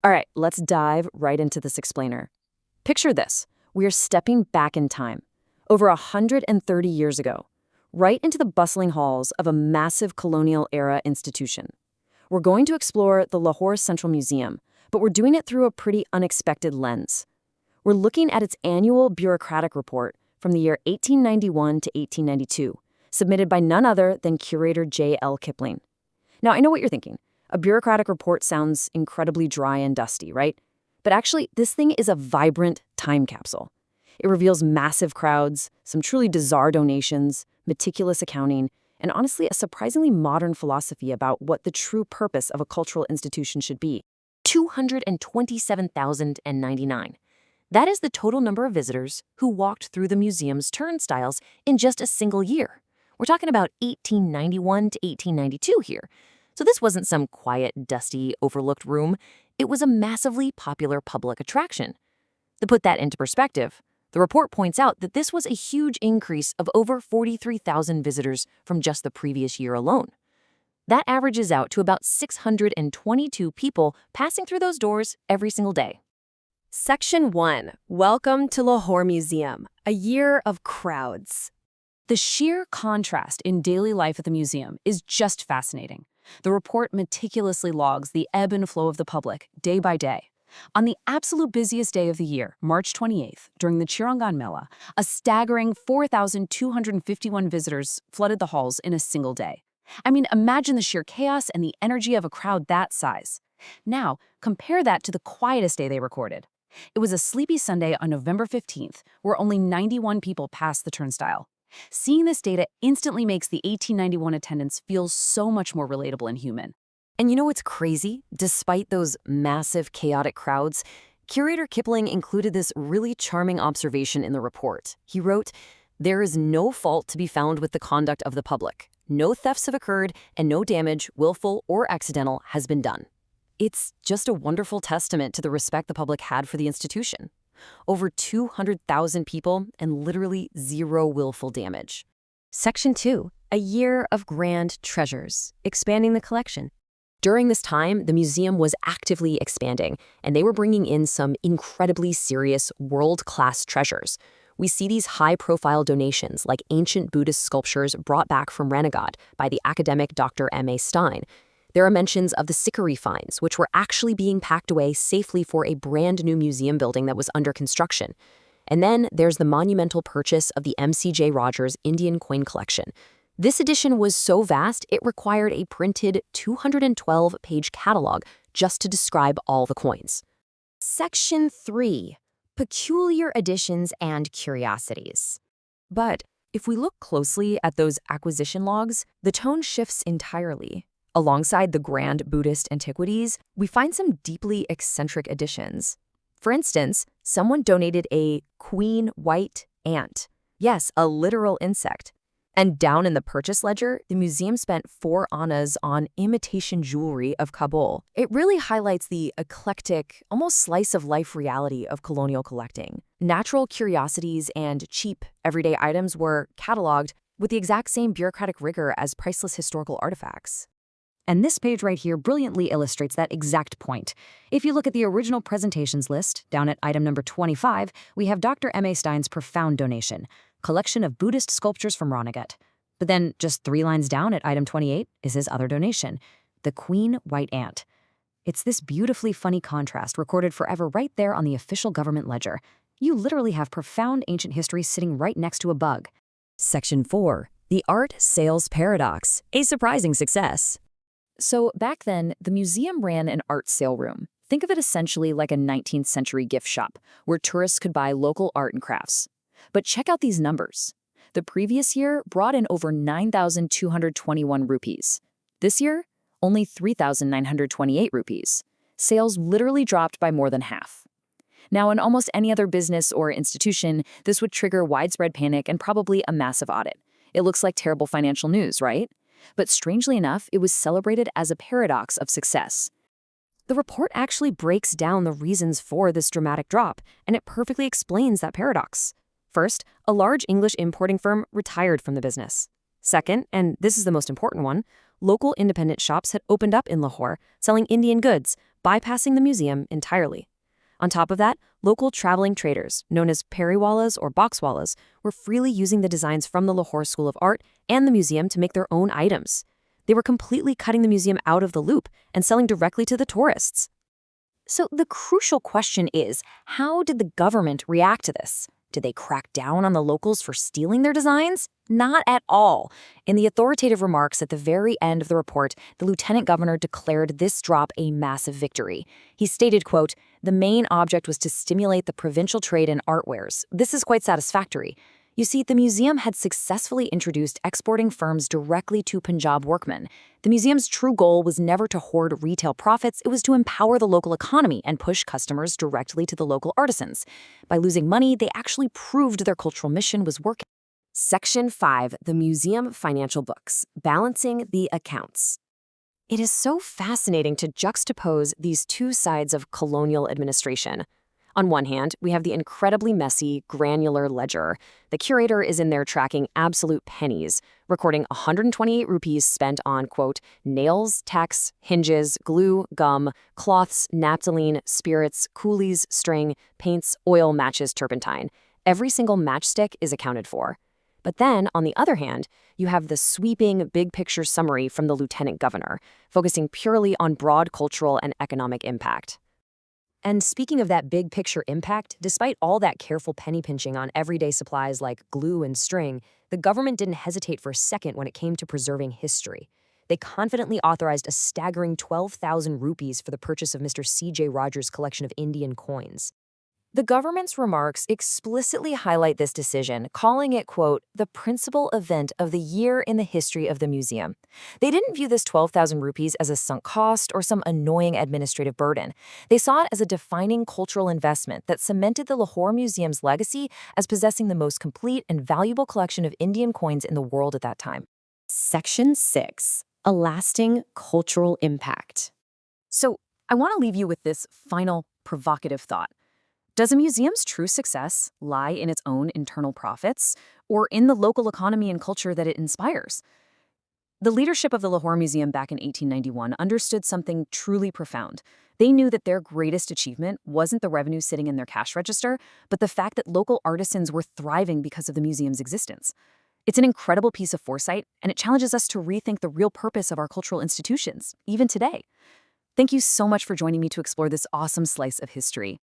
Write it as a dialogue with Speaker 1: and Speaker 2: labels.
Speaker 1: All right, let's dive right into this explainer. Picture this. We are stepping back in time, over 130 years ago, right into the bustling halls of a massive colonial-era institution. We're going to explore the Lahore Central Museum, but we're doing it through a pretty unexpected lens. We're looking at its annual bureaucratic report from the year 1891 to 1892, submitted by none other than curator J.L. Kipling. Now, I know what you're thinking. A bureaucratic report sounds incredibly dry and dusty, right? But actually, this thing is a vibrant time capsule. It reveals massive crowds, some truly bizarre donations, meticulous accounting, and honestly, a surprisingly modern philosophy about what the true purpose of a cultural institution should be. 227,099. That is the total number of visitors who walked through the museum's turnstiles in just a single year. We're talking about 1891 to 1892 here. So this wasn't some quiet, dusty, overlooked room. It was a massively popular public attraction. To put that into perspective, the report points out that this was a huge increase of over 43,000 visitors from just the previous year alone. That averages out to about 622 people passing through those doors every single day.
Speaker 2: Section 1. Welcome to Lahore Museum, a year of crowds.
Speaker 1: The sheer contrast in daily life at the museum is just fascinating. The report meticulously logs the ebb and flow of the public, day by day. On the absolute busiest day of the year, March 28th, during the Chirangan Mela, a staggering 4,251 visitors flooded the halls in a single day. I mean, imagine the sheer chaos and the energy of a crowd that size. Now, compare that to the quietest day they recorded. It was a sleepy Sunday on November 15th, where only 91 people passed the turnstile. Seeing this data instantly makes the 1891 attendance feel so much more relatable and human. And you know what's crazy? Despite those massive, chaotic crowds, curator Kipling included this really charming observation in the report. He wrote, "There is no fault to be found with the conduct of the public. No thefts have occurred, and no damage, willful or accidental, has been done." It's just a wonderful testament to the respect the public had for the institution. Over 200,000 people and literally zero willful damage.
Speaker 2: Section 2. A year of grand treasures, expanding the collection.
Speaker 1: During this time, the museum was actively expanding, and they were bringing in some incredibly serious, world-class treasures. We see these high-profile donations like ancient Buddhist sculptures brought back from Ranaghat by the academic Dr. M.A. Stein. There are mentions of the Sikari finds, which were actually being packed away safely for a brand new museum building that was under construction. And then there's the monumental purchase of the M.C.J. Rogers Indian coin collection. This edition was so vast, it required a printed 212-page catalog just to describe all the coins.
Speaker 2: Section 3. Peculiar additions and curiosities.
Speaker 1: But if we look closely at those acquisition logs, the tone shifts entirely. Alongside the grand Buddhist antiquities, we find some deeply eccentric additions. For instance, someone donated a queen white ant. Yes, a literal insect. And down in the purchase ledger, the museum spent 4 annas on imitation jewelry of Kabul. It really highlights the eclectic, almost slice-of-life reality of colonial collecting. Natural curiosities and cheap, everyday items were cataloged with the exact same bureaucratic rigor as priceless historical artifacts. And this page right here brilliantly illustrates that exact point. If you look at the original presentations list, down at item number 25, we have Dr. M.A. Stein's profound donation, collection of Buddhist sculptures from Ranaghat. But then just 3 lines down at item 28 is his other donation, the queen white ant. It's this beautifully funny contrast recorded forever right there on the official government ledger. You literally have profound ancient history sitting right next to a bug. Section 4. The art sales paradox, a surprising success. So back then, the museum ran an art sale room. Think of it essentially like a 19th century gift shop, where tourists could buy local art and crafts. But check out these numbers. The previous year brought in over 9,221 rupees. This year, only 3,928 rupees. Sales literally dropped by more than half. Now, in almost any other business or institution, this would trigger widespread panic and probably a massive audit. It looks like terrible financial news, right? But strangely enough, it was celebrated as a paradox of success. The report actually breaks down the reasons for this dramatic drop, and it perfectly explains that paradox. First, a large English importing firm retired from the business.
Speaker 2: Second, and this is the most important one, local independent shops had opened up in Lahore, selling Indian goods, bypassing the museum entirely. On top of that, local traveling traders, known as periwalas or boxwalas, were freely using the designs from the Lahore School of Art and the museum to make their own items. They were completely cutting the museum out of the loop and selling directly to the tourists. So the crucial question is, how did the government react to this? Did they crack down on the locals for stealing their designs? Not at all. In the authoritative remarks at the very end of the report, the lieutenant governor declared this drop a massive victory. He stated, quote, "The main object was to stimulate the provincial trade in artwares. This is quite satisfactory." You see, the museum had successfully introduced exporting firms directly to Punjab workmen. The museum's true goal was never to hoard retail profits, it was to empower the local economy and push customers directly to the local artisans. By losing money, they actually proved their cultural mission was working. Section 5, the Museum Financial Books, Balancing the Accounts. It is so fascinating to juxtapose these two sides of colonial administration. On one hand, we have the incredibly messy, granular ledger. The curator is in there tracking absolute pennies, recording 128 rupees spent on, quote, nails, tacks, hinges, glue, gum, cloths, naphthalene, spirits, coolies, string, paints, oil, matches, turpentine. Every single matchstick is accounted for. But then, on the other hand, you have the sweeping, big-picture summary from the lieutenant governor, focusing purely on broad cultural and economic impact. And speaking of that big picture impact, despite all that careful penny pinching on everyday supplies like glue and string, the government didn't hesitate for a second when it came to preserving history. They confidently authorized a staggering 12,000 rupees for the purchase of Mr. C.J. Rogers' collection of Indian coins. The government's remarks explicitly highlight this decision, calling it, quote, the principal event of the year in the history of the museum. They didn't view this 12,000 rupees as a sunk cost or some annoying administrative burden. They saw it as a defining cultural investment that cemented the Lahore Museum's legacy as possessing the most complete and valuable collection of Indian coins in the world at that time. Section 6, a lasting cultural impact. So I want to leave you with this final provocative thought. Does a museum's true success lie in its own internal profits or in the local economy and culture that it inspires? The leadership of the Lahore Museum back in 1891 understood something truly profound. They knew that their greatest achievement wasn't the revenue sitting in their cash register, but the fact that local artisans were thriving because of the museum's existence. It's an incredible piece of foresight, and it challenges us to rethink the real purpose of our cultural institutions, even today. Thank you so much for joining me to explore this awesome slice of history.